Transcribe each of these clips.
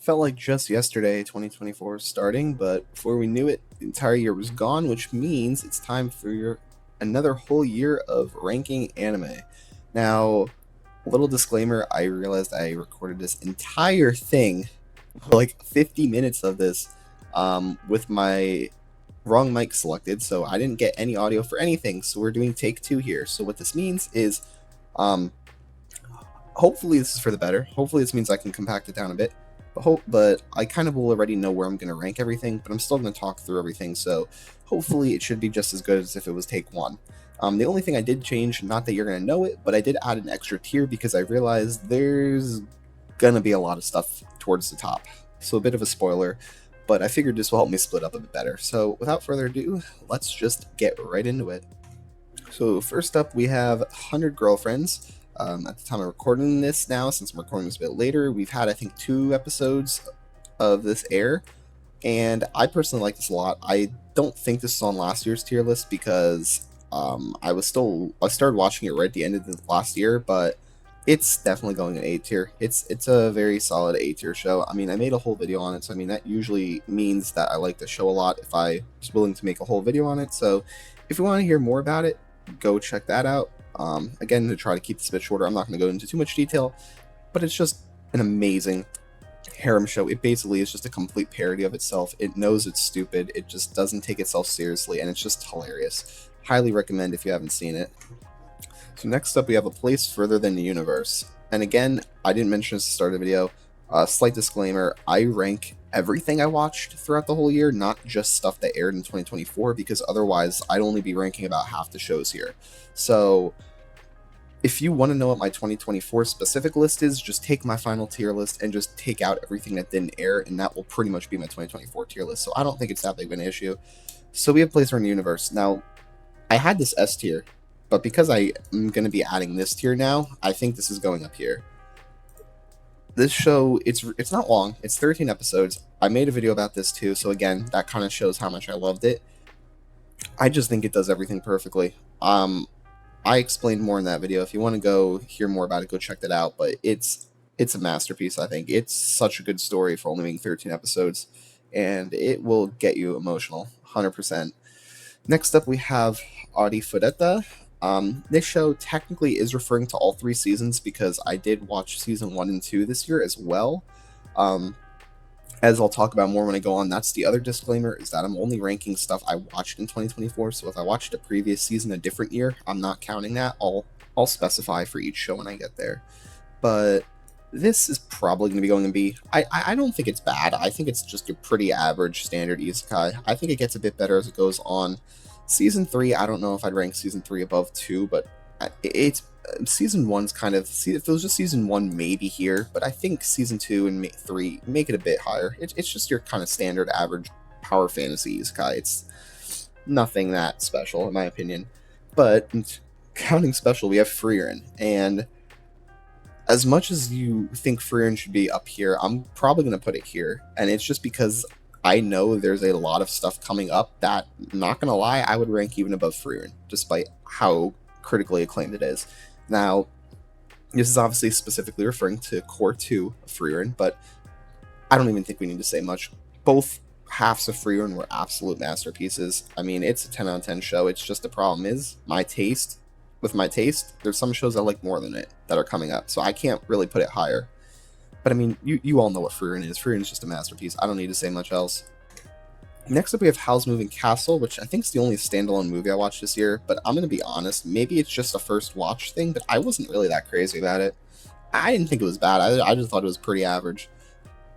Felt like just yesterday, 2024 was starting, but before we knew it, the entire year was gone, which means it's time for another whole year of ranking anime. Now, a little disclaimer, I realized I recorded this entire thing, like 50 minutes of this, with my wrong mic selected, so I didn't get any audio for anything, so we're doing take two here. So what this means is, um, hopefully this is for the better. Hopefully this means I can compact it down a bit. But I kind of will already know where I'm going to rank everything, but I'm still going to talk through everything, so hopefully it should be just as good as if it was take one. The only thing I did change, not that you're going to know it, but I did add an extra tier because I realized there's going to be a lot of stuff towards the top. So a bit of a spoiler, but I figured this will help me split up a bit better. So without further ado, let's just get right into it. So first up, we have 100 Girlfriends. At the time of recording this now, since I'm recording this a bit later, we've had, I think, 2 episodes of this air, and I personally like this a lot. I don't think this is on last year's tier list because I started watching it right at the end of the last year, but it's definitely going in A tier. It's a very solid A tier show. I mean, I made a whole video on it, so I mean that usually means that I like the show a lot if I was willing to make a whole video on it. So if you want to hear more about it, go check that out. Again, to try to keep this a bit shorter, I'm not going to go into too much detail, but it's just an amazing harem show. It basically is just a complete parody of itself. It knows it's stupid, it just doesn't take itself seriously, and it's just hilarious. Highly recommend if you haven't seen it. So next up, we have A Place Further Than the Universe. And again, I didn't mention this at the start of the video. Slight disclaimer, I rank everything I watched throughout the whole year, not just stuff that aired in 2024, because otherwise I'd only be ranking about half the shows here. So if you want to know what my 2024 specific list is, just take my final tier list and just take out everything that didn't air, and that will pretty much be my 2024 tier list. So I don't think it's that big of an issue. So we have Place in the Universe. Now, I had this S tier, but because I am going to be adding this tier now, I think this is going up here. This show, it's not long. It's 13 episodes. I made a video about this too, so again, that kind of shows how much I loved it. I just think it does everything perfectly. I explained more in that video. If you want to go hear more about it, go check that out. But it's a masterpiece, I think. It's such a good story for only being 13 episodes, and it will get you emotional, 100%. Next up, we have Arifureta. This show technically is referring to all 3 seasons because I did watch season 1 and 2 this year as well. As I'll talk about more when I go on, that's the other disclaimer, is that I'm only ranking stuff I watched in 2024, so if I watched a previous season a different year, I'm not counting that. I'll specify for each show when I get there. But this is probably going to be going in B. I don't think it's bad. I think it's just a pretty average standard isekai. I think it gets a bit better as it goes on. Season 3, I don't know if I'd rank Season 3 above 2, but it's Season 1's kind of, if it was just Season 1, maybe here, but I think Season 2 and 3 make it a bit higher. It's just your kind of standard average power fantasy isekai. It's nothing that special, in my opinion. But counting special, we have Frieren, and as much as you think Frieren should be up here, I'm probably going to put it here, and it's just because I know there's a lot of stuff coming up that, not gonna lie, I would rank even above Frieren, despite how critically acclaimed it is. Now, this is obviously specifically referring to Core 2 of Frieren, but I don't even think we need to say much. Both halves of Frieren were absolute masterpieces. I mean, it's a 10 out of 10 show. It's just the problem is, with my taste, there's some shows I like more than it that are coming up, so I can't really put it higher. But I mean, you all know what Frieren is. Frieren is just a masterpiece. I don't need to say much else. Next up, we have Howl's Moving Castle, which I think is the only standalone movie I watched this year. But I'm going to be honest, maybe it's just a first watch thing, but I wasn't really that crazy about it. I didn't think it was bad. I just thought it was pretty average.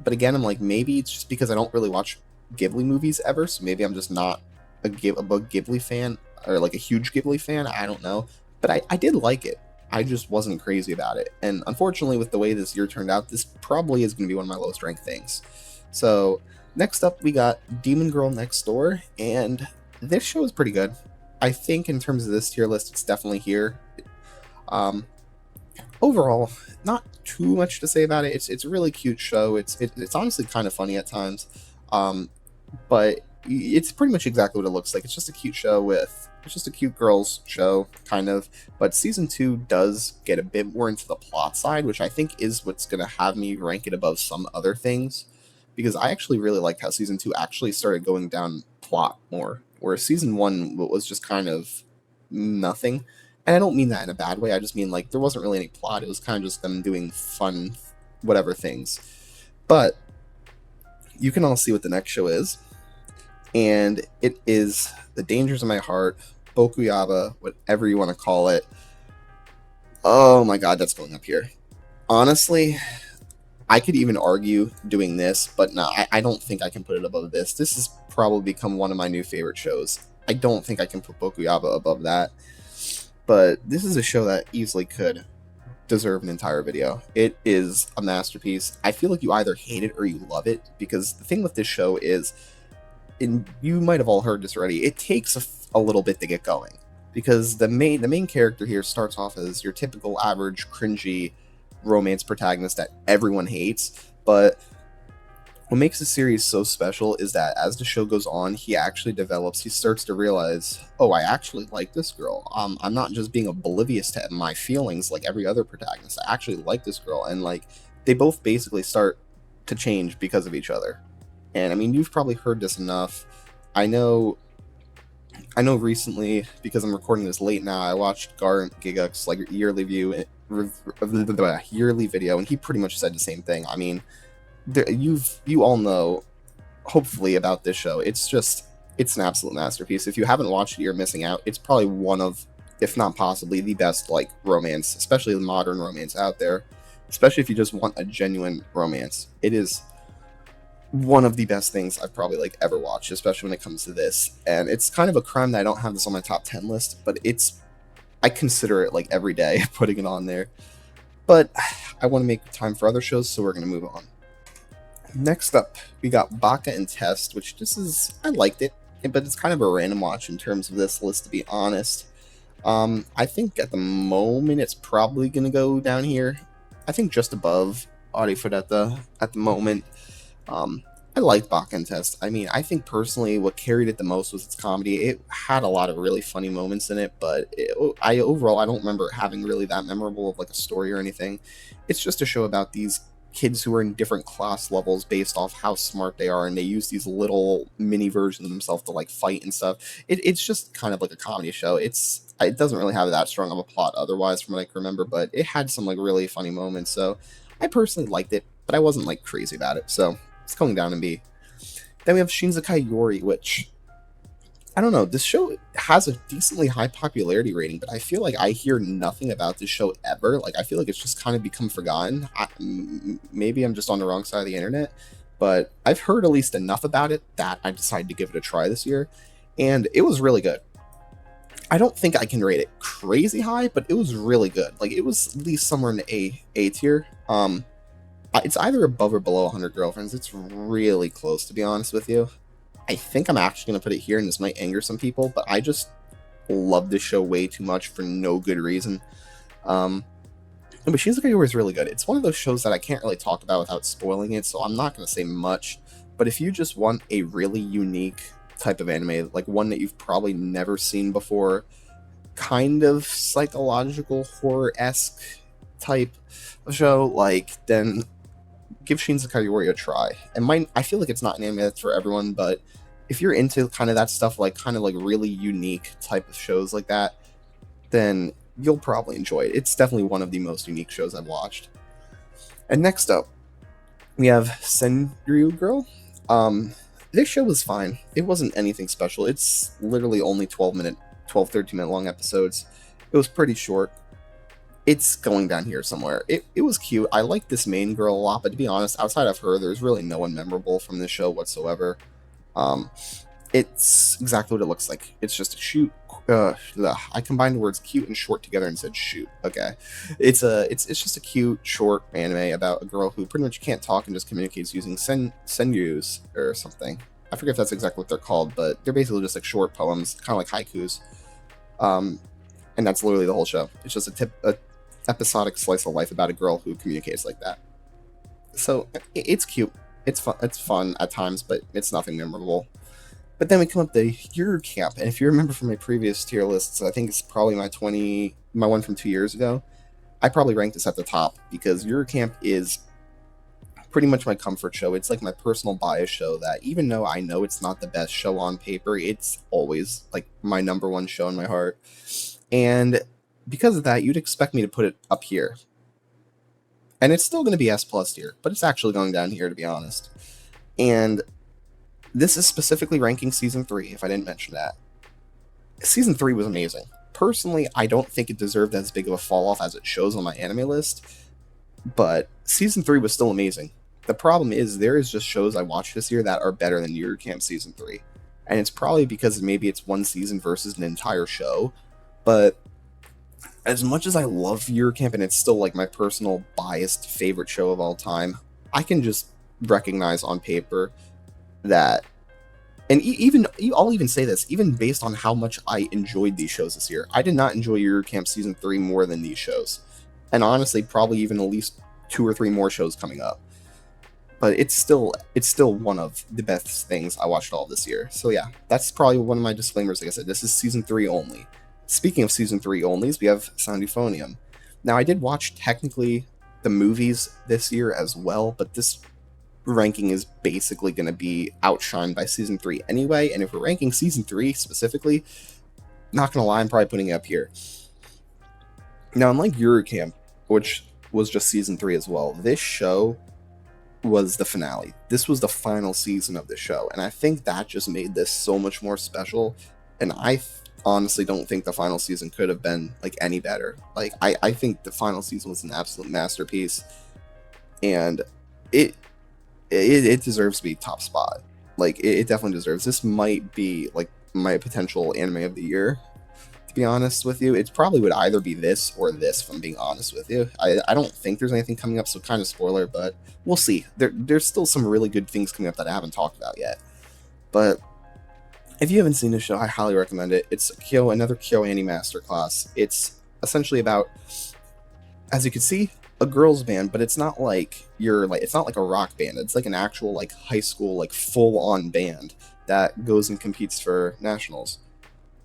But again, I'm like, maybe it's just because I don't really watch Ghibli movies ever, so maybe I'm just not a big Ghibli fan, or like a huge Ghibli fan. I don't know. But I did like it. I just wasn't crazy about it. And unfortunately, with the way this year turned out, this probably is going to be one of my lowest ranked things. So next up, we got Demon Girl Next Door, and this show is pretty good. I think in terms of this tier list, it's definitely here. Overall, not too much to say about it. It's a really cute show. It's honestly kind of funny at times, but it's pretty much exactly what it looks like. It's just a cute show it's just a cute girls show, kind of. But season 2 does get a bit more into the plot side, which I think is what's going to have me rank it above some other things. because I actually really liked how season 2 actually started going down plot more, where season 1 was just kind of nothing. And I don't mean that in a bad way. I just mean like there wasn't really any plot. It was kind of just them doing fun, whatever things. But you can all see what the next show is, and it is The Dangers of My Heart, Bokuyaba, whatever you want to call it. Oh my god, that's going up here. Honestly, I could even argue doing this, but no, I don't think I can put it above this. This has probably become one of my new favorite shows. I don't think I can put Bokuyaba above that, but this is a show that easily could deserve an entire video. It is a masterpiece. I feel like you either hate it or you love it, because the thing with this show is, and you might have all heard this already, it takes a little bit to get going, because the main character here starts off as your typical average cringy romance protagonist that everyone hates. But what makes the series so special is that as the show goes on, he starts to realize, oh, I actually like this girl. I'm not just being oblivious to my feelings like every other protagonist. I actually like this girl, and like they both basically start to change because of each other. And I mean, you've probably heard this enough. I know recently, because I'm recording this late now, I watched Garnt Giguk's like yearly video, and he pretty much said the same thing. I mean, you all know, hopefully, about this show. It's an absolute masterpiece. If you haven't watched it, you're missing out. It's probably one of, if not possibly, the best like romance, especially the modern romance out there. Especially if you just want a genuine romance, it is one of the best things I've probably like ever watched, especially when it comes to this. And it's kind of a crime that I don't have this on my top 10 list, but I consider it like every day putting it on there. But I want to make time for other shows, so we're going to move on. Next up, we got Baka and Test, which I liked it, but it's kind of a random watch in terms of this list, to be honest. I think at the moment it's probably going to go down here. I think just above Arifureta at the moment. I liked Baka and Test. I mean, I think personally what carried it the most was its comedy. It had a lot of really funny moments in it, but overall I don't remember it having really that memorable of like a story or anything. It's just a show about these kids who are in different class levels based off how smart they are, and they use these little mini versions of themselves to like fight and stuff. It's just kind of like a comedy show. It doesn't really have that strong of a plot otherwise from what I can remember, but it had some like really funny moments. So I personally liked it, but I wasn't like crazy about it. So it's going down in B. Then we have Shinsekai Yori, which, I don't know, this show has a decently high popularity rating, but I feel like I hear nothing about this show ever. Like, I feel like it's just kind of become forgotten. Maybe I'm just on the wrong side of the internet, but I've heard at least enough about it that I decided to give it a try this year, and it was really good. I don't think I can rate it crazy high, but it was really good. Like, it was at least somewhere in the A tier. It's either above or below 100 Girlfriends. It's really close, to be honest with you. I think I'm actually going to put it here, and this might anger some people, but I just love this show way too much for no good reason. But Shinsekai Yori is really good. It's one of those shows that I can't really talk about without spoiling it, so I'm not going to say much. But if you just want a really unique type of anime, like one that you've probably never seen before, kind of psychological horror-esque type of show, like, then give Shinsekai Yori a try. And I feel like it's not an anime that's for everyone, but if you're into kind of that stuff, like kind of like really unique type of shows like that, then you'll probably enjoy it. It's definitely one of the most unique shows I've watched. And next up, we have Senryu Girl. This show was fine. It wasn't anything special. It's literally only 13 minute long episodes. It was pretty short. It's going down here somewhere. It was cute. I like this main girl a lot, but to be honest, outside of her, there's really no one memorable from this show whatsoever. It's exactly what it looks like. It's just a shoot. I combined the words cute and short together and said shoot. Okay, it's just a cute short anime about a girl who pretty much can't talk and just communicates using senyus or something. I forget if that's exactly what they're called, but they're basically just like short poems, kind of like haikus. And that's literally the whole show. It's just a episodic slice of life about a girl who communicates like that. So it's cute. It's fun at times, but it's nothing memorable. But then we come up to Your Camp, and if you remember from my previous tier lists, I think it's probably my one from 2 years ago. I probably ranked this at the top because Your Camp is pretty much my comfort show. It's like my personal bias show that even though I know it's not the best show on paper, it's always like my number one show in my heart. And because of that, you'd expect me to put it up here. And it's still going to be S plus tier, but it's actually going down here, to be honest. And this is specifically ranking Season 3, if I didn't mention that. Season 3 was amazing. Personally, I don't think it deserved as big of a fall off as it shows on my anime list, but Season 3 was still amazing. The problem is, there is just shows I watched this year that are better than Yuru Camp Season 3. And it's probably because maybe it's one season versus an entire show, but as much as I love Yuru Camp and it's still like my personal biased favorite show of all time, I can just recognize on paper that, and I'll even say this, even based on how much I enjoyed these shows this year, I did not enjoy Yuru Camp Season 3 more than these shows. And honestly, probably even at least 2 or 3 more shows coming up. But it's still one of the best things I watched all this year. So yeah, that's probably one of my disclaimers. Like I said, this is Season 3 only. Speaking of Season 3 onlys, we have Sound Euphonium. Now, I did watch technically the movies this year as well, but this ranking is basically going to be outshined by Season 3 anyway, and if we're ranking Season 3 specifically, not going to lie, I'm probably putting it up here. Now, unlike Yuru Camp, which was just Season 3 as well, this show was the finale. This was the final season of the show, and I think that just made this so much more special, and I honestly don't think the final season could have been like any better. Like I think the final season was an absolute masterpiece, and it deserves to be top spot. Like it definitely deserves. This might be like my potential anime of the year, to be honest with you. It probably would either be this or this, if I'm being honest with you. I don't think there's anything coming up, so kind of spoiler, but we'll see. There's still some really good things coming up that I haven't talked about yet, but if you haven't seen this show, I highly recommend it. It's another KyoAni masterclass. It's essentially about, as you can see, a girls band, but it's not like it's not like a rock band. It's like an actual like high school like full on band that goes and competes for nationals.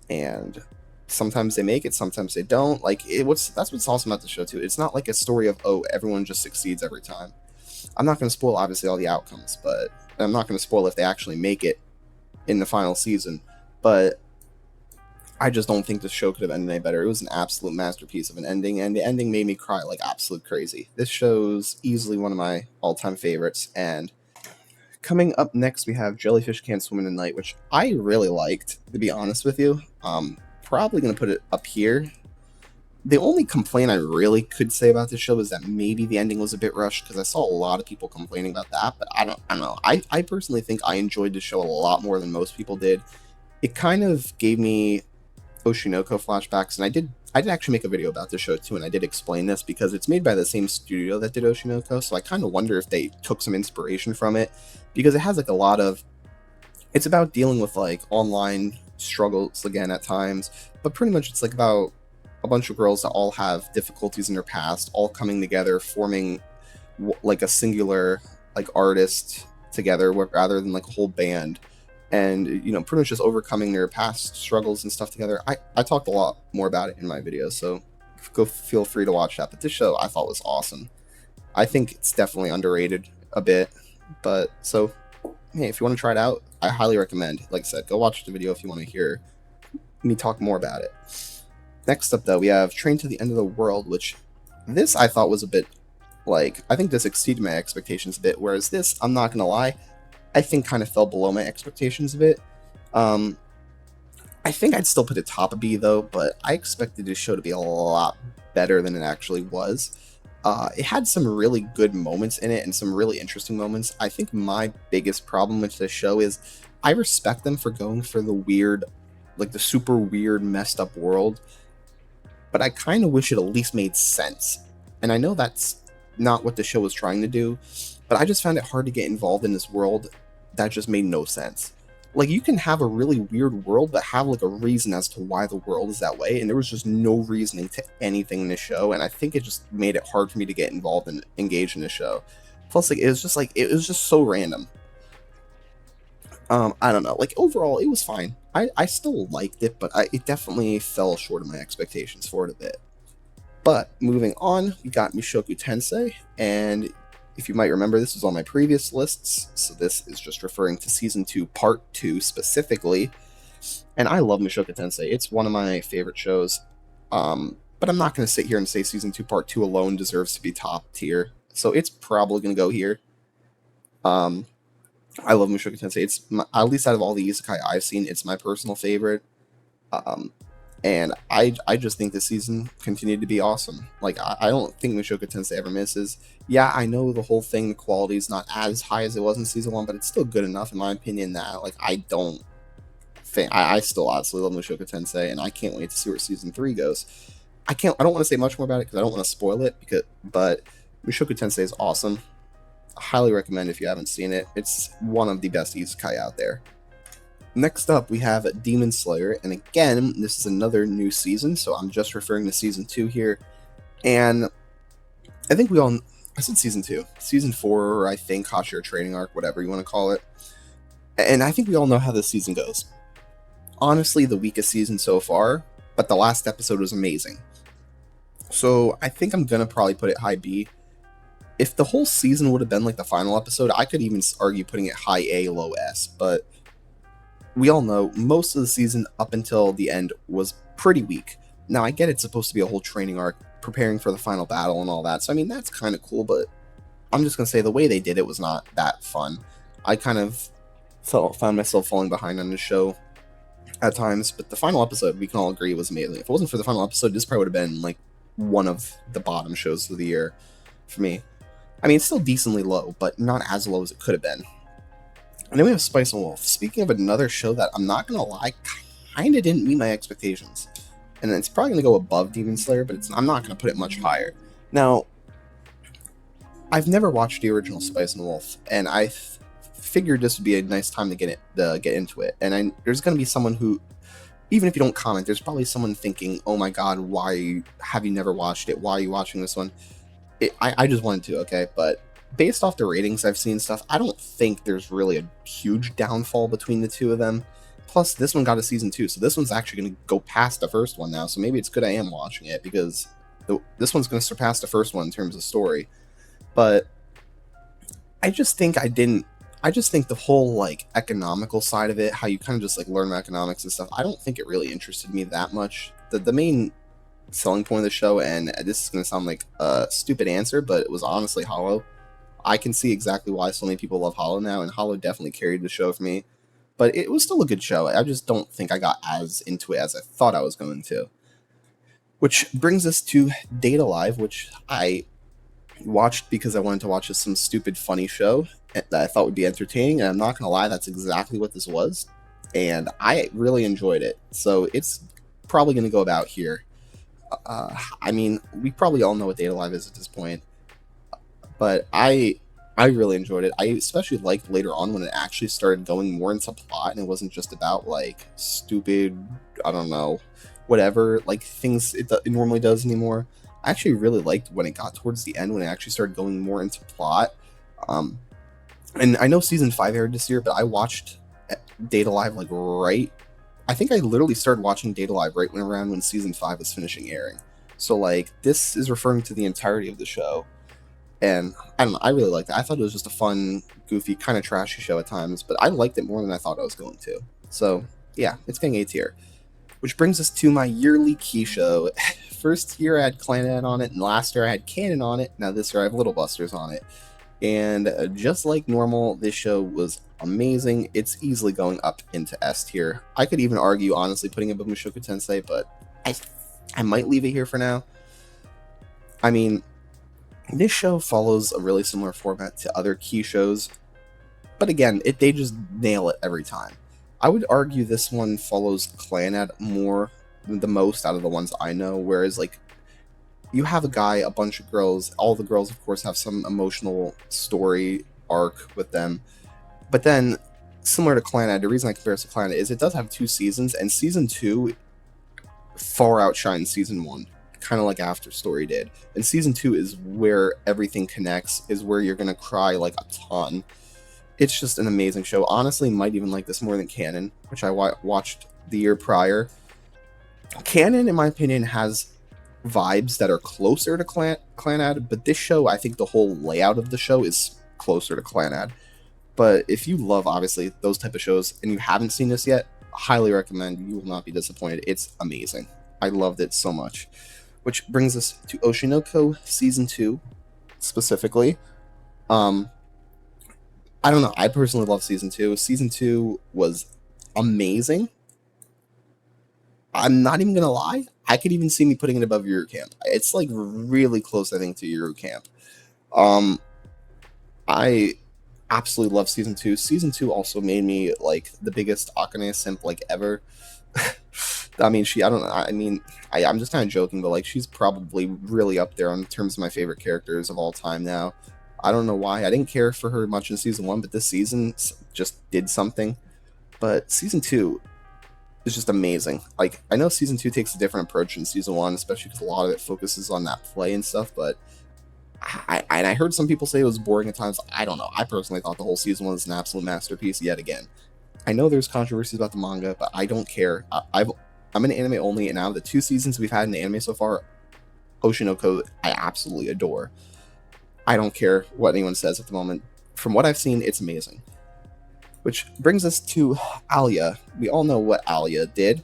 And sometimes they make it, sometimes they don't. That's what's awesome about the show too. It's not like a story of everyone just succeeds every time. I'm not going to spoil obviously all the outcomes, but I'm not going to spoil if they actually make it in the final season, but I just don't think the show could have ended any better. It was an absolute masterpiece of an ending, and the ending made me cry like absolute crazy. This show's easily one of my all-time favorites, and coming up next we have Jellyfish Can't Swim in the Night, which I really liked, to be honest with you. Probably going to put it up here. The only complaint I really could say about this show is that maybe the ending was a bit rushed, because I saw a lot of people complaining about that, but I don't know. I personally think I enjoyed the show a lot more than most people did. It kind of gave me Oshinoko flashbacks, and I did actually make a video about this show too, and I did explain this because it's made by the same studio that did Oshinoko, so I kind of wonder if they took some inspiration from it, because it has like a lot of, it's about dealing with like online struggles again at times, but pretty much it's like about a bunch of girls that all have difficulties in their past, all coming together, forming like a singular like artist together, rather than like a whole band, and pretty much just overcoming their past struggles and stuff together. I talked a lot more about it in my videos, so go feel free to watch that. But this show I thought was awesome. I think it's definitely underrated a bit, but so hey, if you want to try it out, I highly recommend. Like I said, go watch the video if you want to hear me talk more about it. Next up, though, we have Train to the End of the World, which this I thought was a bit, like, I think this exceeded my expectations a bit, whereas this, I'm not going to lie, I think kind of fell below my expectations a bit. I think I'd still put it top of B, though, but I expected this show to be a lot better than it actually was. It had some really good moments in it and some really interesting moments. I think my biggest problem with this show is I respect them for going for the weird, like the super weird, messed up world, but I kind of wish it at least made sense. And I know that's not what the show was trying to do, but I just found it hard to get involved in this world that just made no sense. Like, you can have a really weird world, but have like a reason as to why the world is that way, and there was just no reasoning to anything in this show, and I think it just made it hard for me to get involved and engaged in the show. Plus, it was just so random. I don't know. Like, overall, it was fine. I still liked it, but it definitely fell short of my expectations for it a bit. But moving on, we got Mushoku Tensei, and If you might remember, this was on my previous lists, so this is just referring to Season 2, Part 2 specifically. And I love Mushoku Tensei. It's one of my favorite shows. But I'm not going to sit here and say Season 2, Part 2 alone deserves to be top tier. So it's probably going to go here. I love Mushoku Tensei. It's at least out of all the isekai I've seen, it's my personal favorite. And I just think this season continued to be awesome. Like, I don't think Mushoku Tensei ever misses. Yeah, I know the whole thing, the quality is not as high as it was in season 1, but it's still good enough, in my opinion, that, like, I still absolutely love Mushoku Tensei, and I can't wait to see where season 3 goes. I don't want to say much more about it, because I don't want to spoil it, but Mushoku Tensei is awesome. I highly recommend if you haven't seen it. It's one of the best isekai out there. Next up, we have Demon Slayer, and again, this is another new season, so I'm just referring to Season 2 here, and I think I said Season 2, Season 4, I think, Hashira Training Arc, whatever you want to call it, and I think we all know how this season goes. Honestly, the weakest season so far, but the last episode was amazing. So I think I'm going to probably put it high B. If the whole season would have been like the final episode, I could even argue putting it high A, low S, but we all know most of the season up until the end was pretty weak. Now, I get it's supposed to be a whole training arc, preparing for the final battle and all that, so I mean, that's kind of cool, but I'm just going to say the way they did it was not that fun. I kind of found myself falling behind on the show at times, but the final episode, we can all agree, was amazing. If it wasn't for the final episode, this probably would have been like one of the bottom shows of the year for me. I mean, it's still decently low, but not as low as it could have been. And then we have Spice and Wolf. Speaking of another show that, I'm not going to lie, kind of didn't meet my expectations. And it's probably going to go above Demon Slayer, but I'm not going to put it much higher. Now, I've never watched the original Spice and Wolf, and I figured this would be a nice time to get into it. And there's going to be someone who, even if you don't comment, there's probably someone thinking, oh my god, why have you never watched it? Why are you watching this one? I just wanted to, okay? But based off the ratings I've seen stuff, I don't think there's really a huge downfall between the two of them. Plus, this one got a season 2, so this one's actually going to go past the first one now, so maybe it's good I am watching it, because this one's going to surpass the first one in terms of story. But I just think the whole, like, economical side of it, how you kind of just, like, learn economics and stuff, I don't think it really interested me that much. The main selling point of the show, and this is going to sound like a stupid answer, but it was honestly Hollow. I can see exactly why so many people love Hollow now, and Hollow definitely carried the show for me. But it was still a good show. I just don't think I got as into it as I thought I was going to. Which brings us to Date A Live, which I watched because I wanted to watch some stupid funny show that I thought would be entertaining, and I'm not gonna lie, that's exactly what this was, and I really enjoyed it. So it's probably gonna go about here. I mean, we probably all know what Date A Live is at this point, but I really enjoyed it. I especially liked later on when it actually started going more into plot, and it wasn't just about like stupid, I don't know, whatever, like things it normally does anymore. I actually really liked when it got towards the end, when it actually started going more into plot. And I know season 5 aired this year, but I watched Date A Live I think I literally started watching Date A Live right when season 5 was finishing airing. So like, this is referring to the entirety of the show. And I don't know, I really liked it. I thought it was just a fun, goofy, kind of trashy show at times, but I liked it more than I thought I was going to. So yeah, it's getting A tier. Which brings us to my yearly key show. First year I had Clannad on it, and last year I had Kanon on it. Now this year I have Little Busters on it. And just like normal, this show was amazing. It's easily going up into S tier. I could even argue, honestly, putting it above Mushoku Tensei, but I might leave it here for now. I mean, this show follows a really similar format to other key shows, but again, they just nail it every time. I would argue this one follows Clannad the most out of the ones I know, whereas like you have a guy, a bunch of girls, all the girls of course have some emotional story arc with them, but then similar to Clannad, the reason I compare it to Clannad is it does have 2 seasons, and season 2 far outshines season 1, kind of like After Story did, and season 2 is where everything connects, is where you're gonna cry like a ton. It's just an amazing show. Honestly, might even like this more than Kanon, which I watched the year prior. Kanon, in my opinion, has vibes that are closer to Clanad, but this show, I think the whole layout of the show is closer to Clanad. But if you love, obviously, those type of shows and you haven't seen this yet, highly recommend. You will not be disappointed. It's amazing. I loved it so much. Which brings us to Oshinoko Season 2, specifically. I don't know. I personally love Season 2. Season 2 was amazing. I'm not even going to lie. I could even see me putting it above Yuru Camp. It's like really close, I think, to Yuru Camp. I absolutely love Season 2. Season 2 also made me like the biggest Akane simp like ever. I mean, I'm just kind of joking, but like she's probably really up there in terms of my favorite characters of all time now. I don't know why. I didn't care for her much in Season 1, but this season just did something. But Season 2 is just amazing. Like, I know Season 2 takes a different approach than Season 1, especially because a lot of it focuses on that play and stuff, but I heard some people say it was boring at times. I don't know. I personally thought the whole season was an absolute masterpiece yet again. I know there's controversies about the manga, but I don't care. I'm an anime only, and out of the 2 seasons we've had in the anime so far, Oshinoko I absolutely adore. I don't care what anyone says at the moment. From what I've seen, it's amazing. Which brings us to Alia. We all know what Alia did.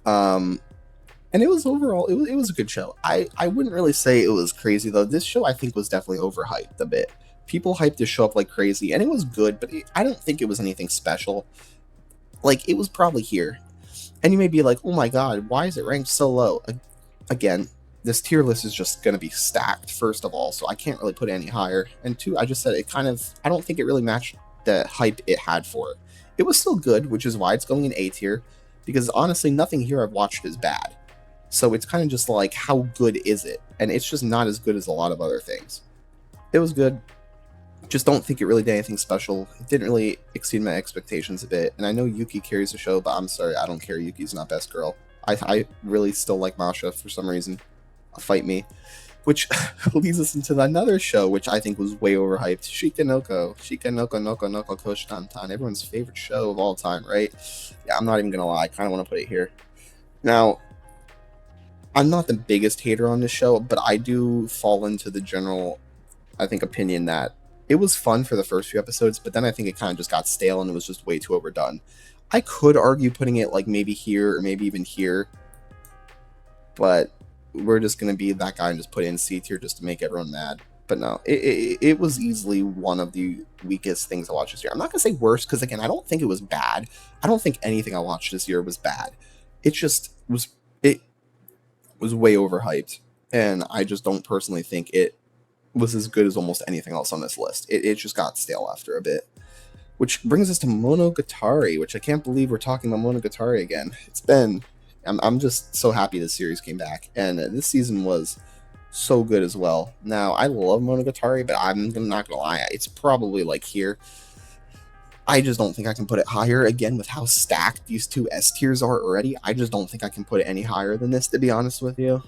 And it was overall, it was a good show. I wouldn't really say it was crazy, though. This show, I think, was definitely overhyped a bit. People hyped this show up like crazy, and it was good, but I don't think it was anything special. Like, it was probably here. And you may be like, oh my god, why is it ranked so low? Again, this tier list is just going to be stacked, first of all, so I can't really put it any higher. And two, I just said I don't think it really matched the hype it had for it. It was still good, which is why it's going in A tier, because honestly, nothing here I've watched is bad. So it's kind of just like, how good is it? And it's just not as good as a lot of other things. It was good. Just don't think it really did anything special. It didn't really exceed my expectations a bit. And I know Yuki carries the show, but I'm sorry, I don't care. Yuki's not best girl. I really still like Masha for some reason. Fight me. Which leads us into another show, which I think was way overhyped. Shikanoko Noko Koshitantan. Everyone's favorite show of all time, right? Yeah, I'm not even gonna lie. I kind of want to put it here. Now, I'm not the biggest hater on this show, but I do fall into the general, I think, opinion that it was fun for the first few episodes, but then I think it kind of just got stale and it was just way too overdone. I could argue putting it like maybe here or maybe even here, but we're just going to be that guy and just put it in C tier just to make everyone mad. But no, it was easily one of the weakest things I watched this year. I'm not going to say worse, because again, I don't think it was bad. I don't think anything I watched this year was bad. It just was, it was way overhyped, and I just don't personally think it was as good as almost anything else on this list. It just got stale after a bit. Which brings us to Monogatari, which I can't believe we're talking about Monogatari again. I'm just so happy this series came back, and this season was so good as well. Now, I love Monogatari, but I'm not gonna lie, it's probably like here. I just don't think I can put it higher. Again, with how stacked these 2 S tiers are already, I just don't think I can put it any higher than this, to be honest with you.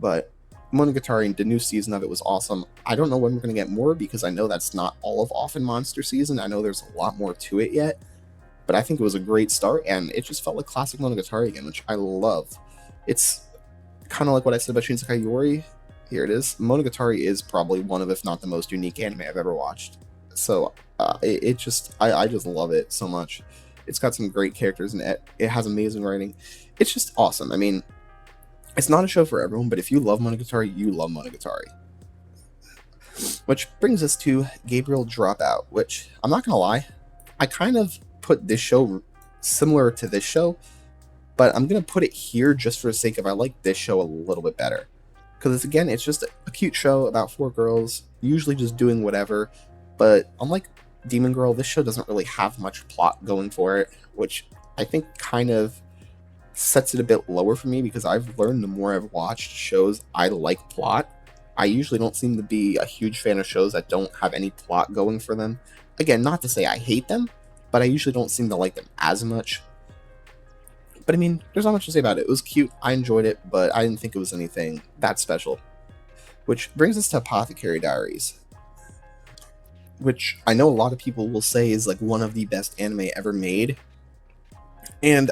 But Monogatari, the new season of it was awesome. I don't know when we're going to get more, because I know that's not all of Off and Monster season. I know there's a lot more to it yet, but I think it was a great start, and it just felt like classic Monogatari again, which I love. It's kind of like what I said about Shinsekai Yori. Here it is. Monogatari is probably one of, if not the most unique anime I've ever watched. So I just love it so much. It's got some great characters in it. It has amazing writing. It's just awesome. I mean, it's not a show for everyone, but if you love Monogatari, you love Monogatari. Which brings us to Gabriel Dropout, which, I'm not going to lie, I kind of put this show similar to this show, but I'm going to put it here just for the sake of I like this show a little bit better. Because, again, it's just a cute show about 4 girls, usually just doing whatever, but unlike Demon Girl, this show doesn't really have much plot going for it, which I think kind of sets it a bit lower for me, because I've learned the more I've watched shows I like plot. I usually don't seem to be a huge fan of shows that don't have any plot going for them. Again, not to say I hate them, but I usually don't seem to like them as much. But I mean, there's not much to say about it. It was cute, I enjoyed it, but I didn't think it was anything that special. Which brings us to Apothecary Diaries, which I know a lot of people will say is like one of the best anime ever made. And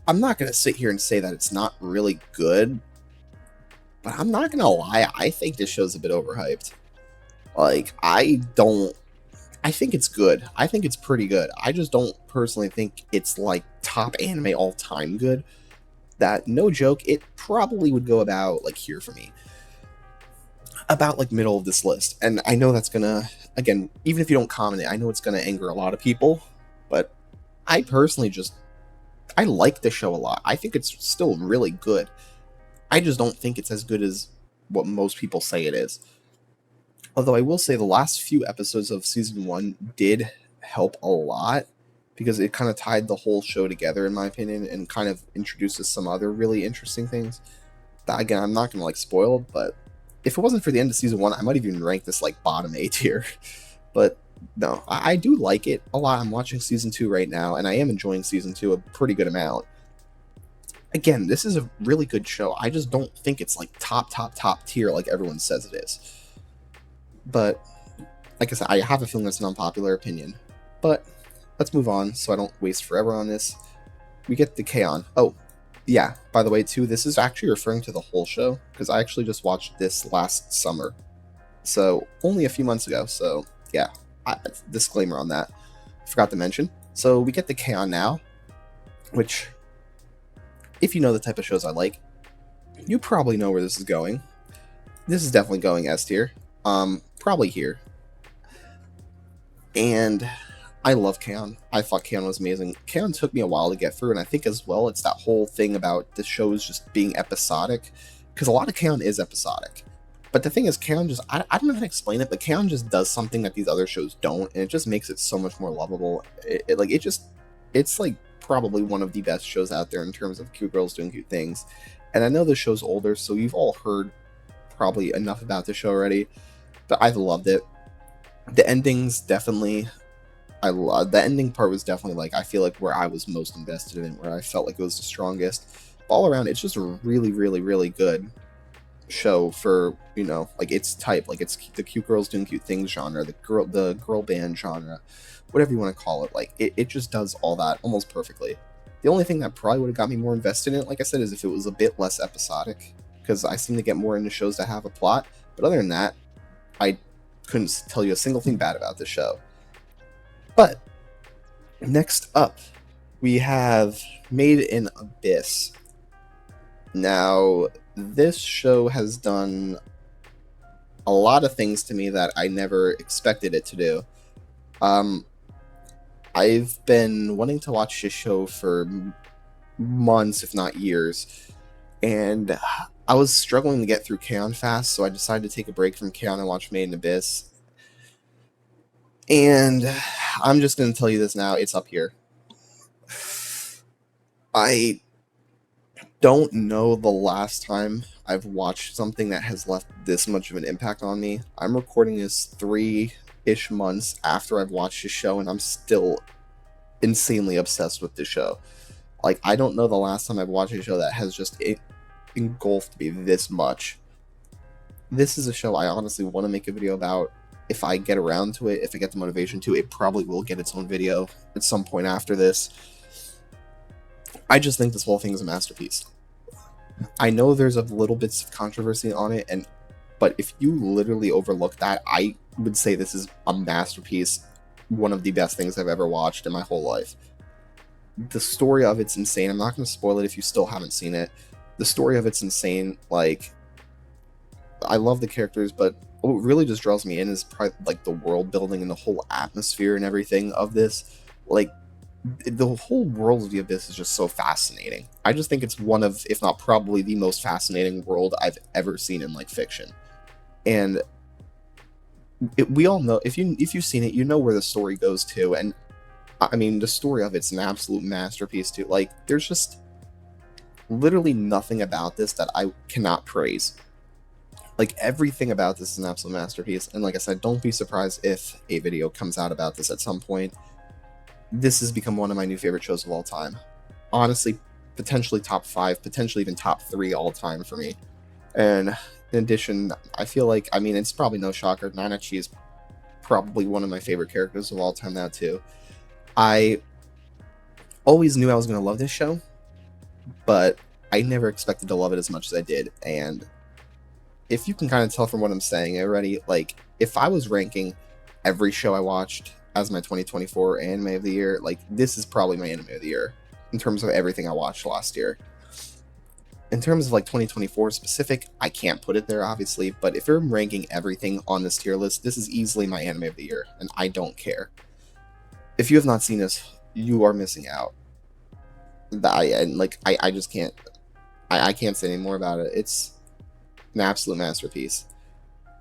I'm not going to sit here and say that it's not really good, but I'm not gonna lie, I think this show's a bit overhyped. Like, I think it's good. I think it's pretty good. I just don't personally think it's like top anime all time good. That, no joke, it probably would go about like here for me. About like middle of this list. And I know that's gonna, again, even if you don't comment it, I know it's gonna anger a lot of people, but I personally I like the show a lot. I think it's still really good. I just don't think it's as good as what most people say it is. Although I will say the last few episodes of season 1 did help a lot, because it kind of tied the whole show together, in my opinion, and kind of introduces some other really interesting things. That, again, I'm not going to like spoil, but if it wasn't for the end of season 1, I might even rank this like bottom A tier. But no, I do like it a lot. I'm watching season 2 right now, and I am enjoying season 2 a pretty good amount. Again, this is a really good show. I just don't think it's like top tier like everyone says it is. But like I said, I have a feeling that's an unpopular opinion. But let's move on so I don't waste forever on this. We get the K-On! Oh, yeah, by the way, too, this is actually referring to the whole show, because I actually just watched this last summer. So, only a few months ago, so yeah, disclaimer on that. Forgot to mention. So, we get the K-On! Now, which, if you know the type of shows I like, you probably know where this is going. This is definitely going S tier. Probably here. And I love K-On! I thought K-On! Was amazing. K-On! Took me a while to get through, and I think as well it's that whole thing about the shows just being episodic, because a lot of K-On! Is episodic. But the thing is, K-On! just, I don't know how to explain it, but K-On! Just does something that these other shows don't, and it just makes it so much more lovable. It's like probably one of the best shows out there in terms of cute girls doing cute things. And I know the show's older, so you've all heard probably enough about the show already, but I've loved it. The endings definitely, the ending part was definitely like, I feel like where I was most invested in, where I felt like it was the strongest. All around, it's just a really, really, really good show for, you know, like its type, like it's the cute girls doing cute things genre, the girl band genre, whatever you want to call it. Like it just does all that almost perfectly. The only thing that probably would have got me more invested in it, like I said, is if it was a bit less episodic, because I seem to get more into shows that have a plot. But other than that, I couldn't tell you a single thing bad about this show. But next up, we have Made in Abyss. Now, this show has done a lot of things to me that I never expected it to do. I've been wanting to watch this show for months, if not years, and I was struggling to get through K-On! Fast, so I decided to take a break from K-On! And watch Made in Abyss. And I'm just going to tell you this now, it's up here. I don't know the last time I've watched something that has left this much of an impact on me. I'm recording this 3-ish months after I've watched this show, and I'm still insanely obsessed with this show. Like, I don't know the last time I've watched a show that has just engulfed me this much. This is a show I honestly want to make a video about. If I get around to it, if I get the motivation to, it probably will get its own video at some point after this. I just think this whole thing is a masterpiece. I know there's a little bits of controversy on it, but if you literally overlook that, I would say this is a masterpiece, one of the best things I've ever watched in my whole life. The story of it's insane. I'm not going to spoil it if you still haven't seen it. The story of it's insane. Like, I love the characters, but what really just draws me in is probably like the world building and the whole atmosphere and everything of this. Like, the whole world of the Abyss is just so fascinating. I just think it's one of, if not probably the most fascinating world I've ever seen in like fiction. And we all know, if you've seen it, you know where the story goes to. And I mean, the story of it's an absolute masterpiece too. Like, there's just literally nothing about this that I cannot praise. Like, everything about this is an absolute masterpiece. And like I said, don't be surprised if a video comes out about this at some point. This has become one of my new favorite shows of all time. Honestly, potentially top 5, potentially even top 3 all time for me. And in addition, I feel like, I mean, it's probably no shocker, Nanachi is probably one of my favorite characters of all time now too. I always knew I was going to love this show, but I never expected to love it as much as I did. And if you can kind of tell from what I'm saying already, like if I was ranking every show I watched as my 2024 anime of the year, like this is probably my anime of the year in terms of everything I watched last year. In terms of like 2024 specific, I can't put it there obviously, but if you're ranking everything on this tier list, this is easily my anime of the year, and I don't care. If you have not seen this, you are missing out. I just can't. I can't say any more about it. It's an absolute masterpiece.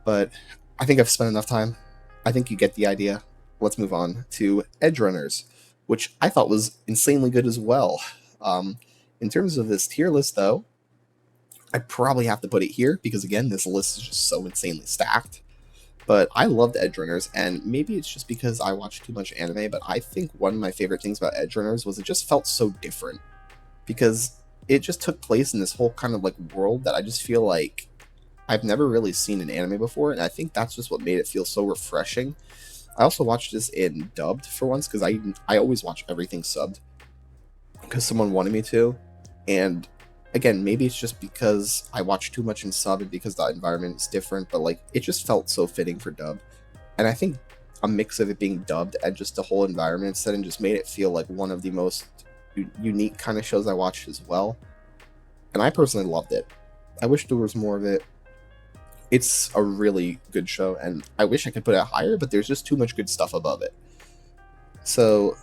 But I think I've spent enough time. I think you get the idea. Let's move on to Edgerunners, which I thought was insanely good as well. In terms of this tier list, though, I probably have to put it here because, again, this list is just so insanely stacked. But I loved Edgerunners, and maybe it's just because I watch too much anime, but I think one of my favorite things about Edgerunners was it just felt so different. Because it just took place in this whole kind of like world that I just feel like I've never really seen in anime before, and I think that's just what made it feel so refreshing. I also watched this in dubbed for once because I always watch everything subbed because someone wanted me to, and again, maybe it's just because I watch too much in sub and because the environment is different, but like it just felt so fitting for dub, and I think a mix of it being dubbed and just the whole environment set and just made it feel like one of the most unique kind of shows I watched as well, and I personally loved it. I wish there was more of it. It's a really good show, and I wish I could put it higher, but there's just too much good stuff above it. So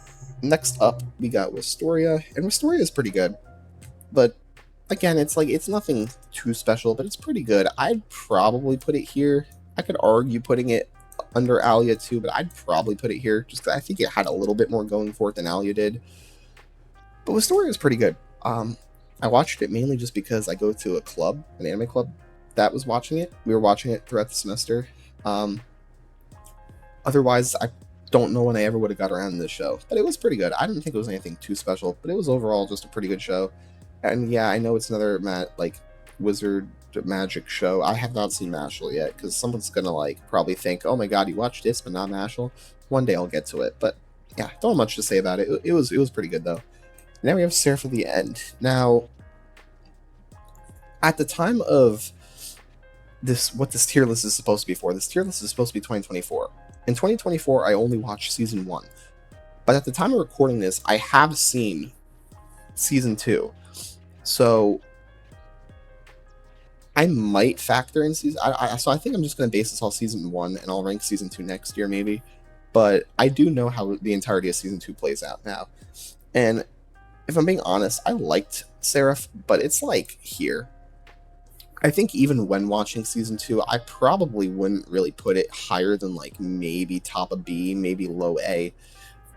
next up, we got Wistoria, and Wistoria is pretty good, but again, it's like it's nothing too special, but it's pretty good. I'd probably put it here. I could argue putting it under Alia too, but I'd probably put it here just because I think it had a little bit more going for it than Alia did. But Wistoria is pretty good. I watched it mainly just because I go to a club, an anime club, that was watching it. We were watching it throughout the semester. Otherwise, I don't know when I ever would have got around to this show, but it was pretty good. I didn't think it was anything too special, but it was overall just a pretty good show. And yeah, I know it's another wizard magic show. I have not seen Mashal yet because someone's gonna like probably think, "Oh my god, you watched this but not Mashal." One day I'll get to it, but yeah, don't have much to say about it. It was pretty good though. Now we have Seraph of the End. Now, at the time of this, what this tier list is supposed to be for, this tier list is supposed to be 2024. In 2024, I only watched season 1. But at the time of recording this, I have seen season 2. So I might factor in season. So I think I'm just going to base this off season 1, and I'll rank season 2 next year maybe. But I do know how the entirety of season 2 plays out now. And if I'm being honest, I liked Seraph, but it's like here. I think even when watching season 2, I probably wouldn't really put it higher than like maybe top of B, maybe low A.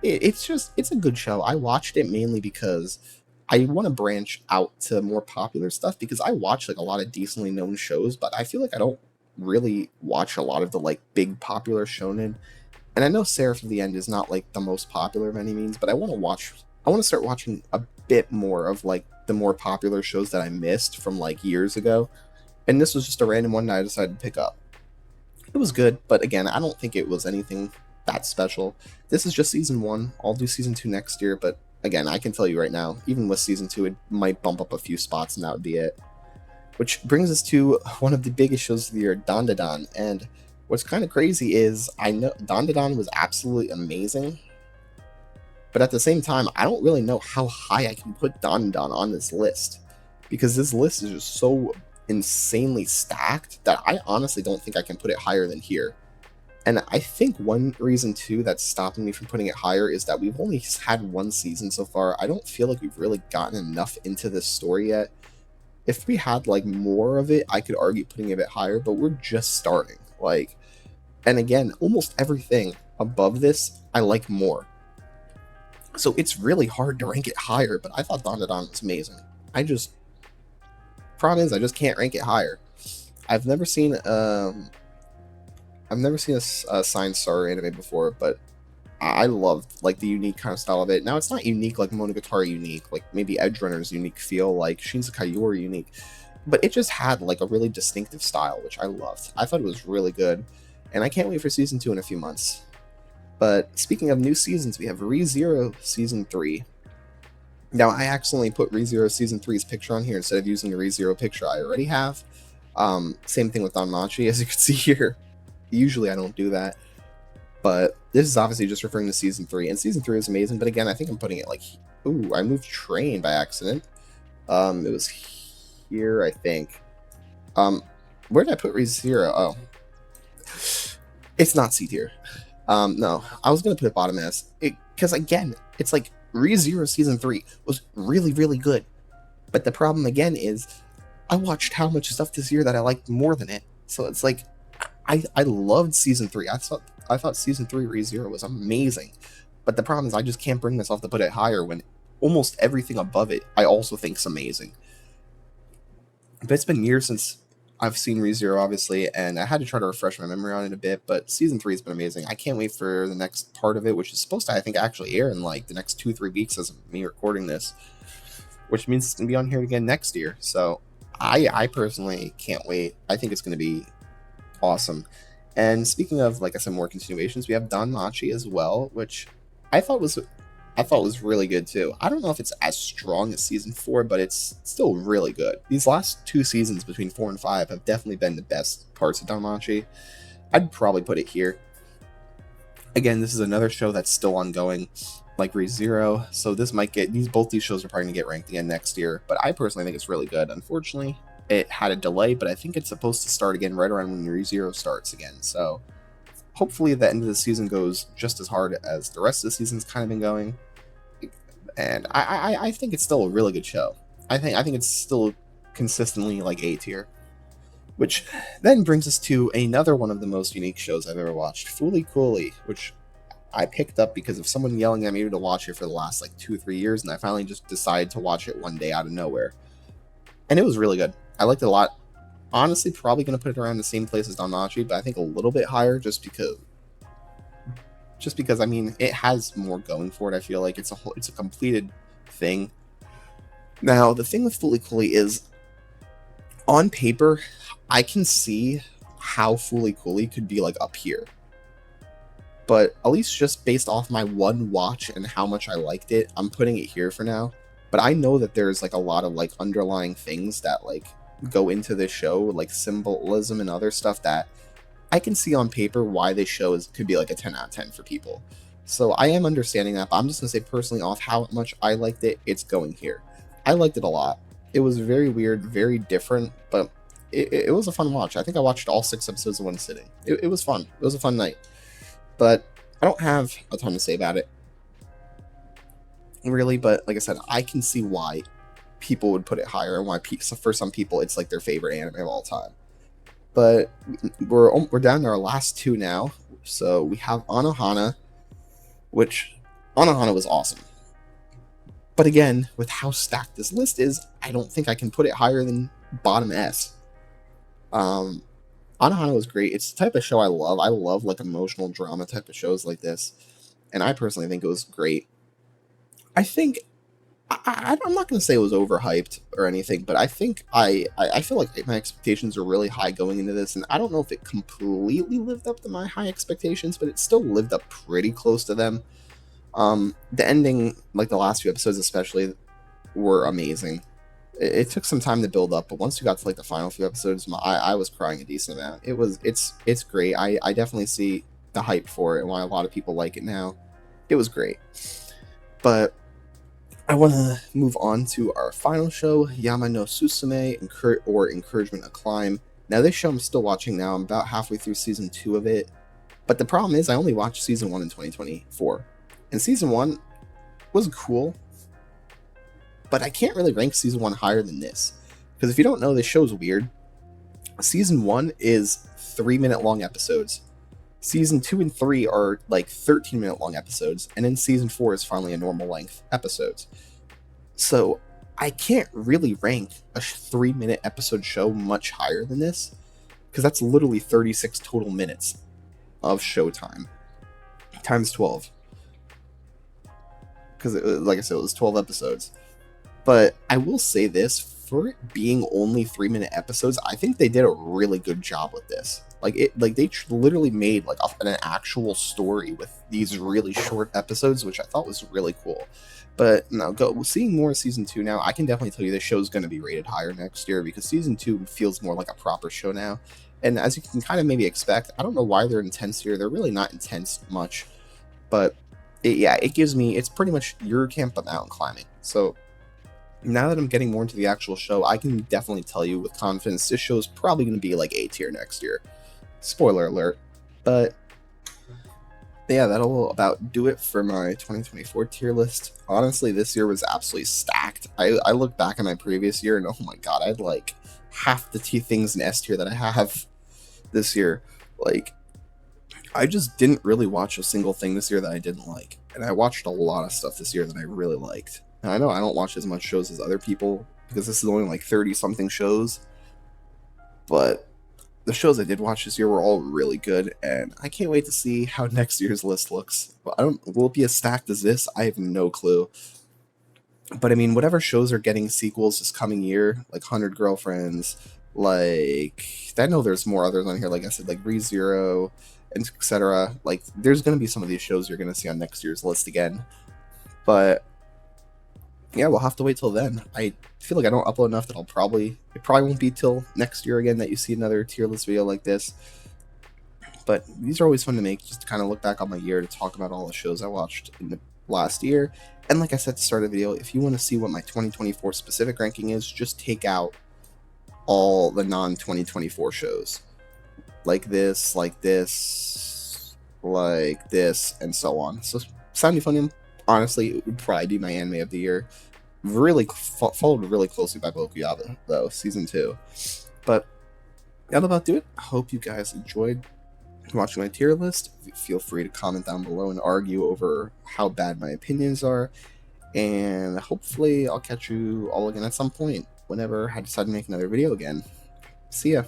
It's a good show. I watched it mainly because I want to branch out to more popular stuff because I watch like a lot of decently known shows, but I feel like I don't really watch a lot of the like big popular shonen. And I know Seraph of the End is not like the most popular of any means, but I want to start watching a bit more of like the more popular shows that I missed from like years ago. And this was just a random one that I decided to pick up. It was good, but again, I don't think it was anything that special. This is just season 1. I'll do season 2 next year, but again, I can tell you right now, even with season 2, it might bump up a few spots and that would be it. Which brings us to one of the biggest shows of the year, Dandadan. And what's kind of crazy is I know Dandadan was absolutely amazing, but at the same time, I don't really know how high I can put Dandadan on this list because this list is just so insanely stacked that I honestly don't think I can put it higher than here. And I think one reason too that's stopping me from putting it higher is that we've only had 1 season so far. I don't feel like we've really gotten enough into this story yet. If we had like more of it, I could argue putting it a bit higher, but we're just starting. Like, and again, almost everything above this I like more. So it's really hard to rank it higher, but I thought Dandadan was amazing. Problem is I just can't rank it higher. I've never seen a Science Star anime before, but I loved like the unique kind of style of it. Now it's not unique like Monogatari unique, like maybe Edgerunner's unique feel, like Shinsekai Yori unique, but it just had like a really distinctive style, which I loved. I thought it was really good, and I can't wait for season 2 in a few months. But speaking of new seasons, we have ReZero season 3. Now, I accidentally put ReZero Season 3's picture on here instead of using the ReZero picture I already have. Same thing with Danmachi, as you can see here. Usually I don't do that, but this is obviously just referring to season 3, and season 3 is amazing. But again, I think I'm putting it like, ooh, I moved Train by accident. It was here, I think. Where did I put ReZero? Oh, it's not C tier. No, I was gonna put it bottom S, because again, it's like ReZero season 3 was really, really good. But the problem again is, I watched how much stuff this year that I liked more than it. So it's like, I loved season 3. I thought season 3 ReZero was amazing. But the problem is, I just can't bring myself to put it higher when almost everything above it I also think is amazing. But it's been years since I've seen ReZero, obviously, and I had to try to refresh my memory on it a bit, but season 3 has been amazing. I can't wait for the next part of it, which is supposed to, I think, actually air in like the next 2-3 weeks as of me recording this, which means it's going to be on here again next year. So I personally can't wait. I think it's going to be awesome. And speaking of, like I said, more continuations, we have Danmachi as well, which I thought was really good too. I don't know if it's as strong as season 4, but it's still really good. These last 2 seasons between 4 and 5 have definitely been the best parts of Danmachi. I'd probably put it here. Again, this is another show that's still ongoing, like ReZero, so this might get both these shows are probably gonna get ranked again next year. But I personally think it's really good. Unfortunately, it had a delay, but I think it's supposed to start again right around when ReZero starts again. So hopefully the end of the season goes just as hard as the rest of the season's kind of been going. And I think it's still a really good show. I think it's still consistently like A tier. Which then brings us to another one of the most unique shows I've ever watched, Fooly Cooly, which I picked up because of someone yelling at me to watch it for the last like 2-3 years, and I finally just decided to watch it one day out of nowhere. And it was really good. I liked it a lot. Honestly, probably going to put it around the same place as Danmachi, but I think a little bit higher just because I mean, it has more going for it. I feel like it's a completed thing. Now, the thing with Fooly Cooly is, on paper, I can see how Fooly Cooly could be like up here. But at least just based off my one watch and how much I liked it, I'm putting it here for now. But I know that there's like a lot of like underlying things that like go into this show, like symbolism and other stuff that I can see on paper why this show could be like a 10 out of 10 for people. So I am understanding that, but I'm just going to say personally off how much I liked it, it's going here. I liked it a lot. It was very weird, very different, but it was a fun watch. I think I watched all 6 episodes in one sitting. It was fun. It was a fun night. But I don't have a ton to say about it, really. But like I said, I can see why people would put it higher, and why for some people it's like their favorite anime of all time. But we're down to our last 2 now. So we have Anohana, which Anohana was awesome. But again, with how stacked this list is, I don't think I can put it higher than bottom S. Anohana was great. It's the type of show I love. I love like emotional drama type of shows like this, and I personally think it was great. I think I'm not going to say it was overhyped or anything, but I think I feel like my expectations are really high going into this, and I don't know if it completely lived up to my high expectations, but it still lived up pretty close to them. The ending, like the last few episodes especially, were amazing. It took some time to build up, but once you got to like the final few episodes, I was crying a decent amount. It's great. I definitely see the hype for it and why a lot of people like it now. It was great. But I want to move on to our final show, Yama no Susume, or Encouragement of Climb. Now this show I'm still watching now. I'm about halfway through season 2 of it. But the problem is I only watched season 1 in 2024. And season 1 was cool, but I can't really rank season 1 higher than this. Because if you don't know, this show's weird. Season 1 is 3-minute long episodes. Season 2 and 3 are like 13-minute long episodes. And then season 4 is finally a normal length episodes. So I can't really rank a 3-minute episode show much higher than this. Because that's literally 36 total minutes of showtime. Times 12. Because, like I said, it was 12 episodes. But I will say this, for it being only 3-minute episodes, I think they did a really good job with this. They literally made like an actual story with these really short episodes, which I thought was really cool. But no, seeing more of season 2 now, I can definitely tell you this show's going to be rated higher next year because season 2 feels more like a proper show now. And as you can kind of maybe expect, I don't know why they're intense here. They're really not intense much, but it gives me, it's pretty much your camp but mountain climbing. So now that I'm getting more into the actual show, I can definitely tell you with confidence this show is probably going to be like A tier next year. Spoiler alert. But yeah, that'll about do it for my 2024 tier list. Honestly, this year was absolutely stacked. I look back at my previous year and oh my god, I had like half the things in S tier that I have this year. Like, I just didn't really watch a single thing this year that I didn't like. And I watched a lot of stuff this year that I really liked. And I know I don't watch as much shows as other people because this is only like 30 something shows. But the shows I did watch this year were all really good, and I can't wait to see how next year's list looks. Will it be as stacked as this? I have no clue. But I mean, whatever shows are getting sequels this coming year, like 100 Girlfriends, like I know there's more others on here, like I said, like ReZero, and etc. Like there's gonna be some of these shows you're gonna see on next year's list again. But yeah, we'll have to wait till then. I feel like I don't upload enough that it probably won't be till next year again that you see another tier list video like this. But these are always fun to make, just to kind of look back on my year, to talk about all the shows I watched in the last year. And like I said to start the video, if you want to see what my 2024 specific ranking is, just take out all the non-2024 shows. Like this, and so on. So Sound Euphonium, honestly, it would probably be my anime of the year. Really followed really closely by Boku Yaba, though, season 2. But that'll about do it. I hope you guys enjoyed watching my tier list. Feel free to comment down below and argue over how bad my opinions are. And hopefully I'll catch you all again at some point whenever I decide to make another video again. See ya.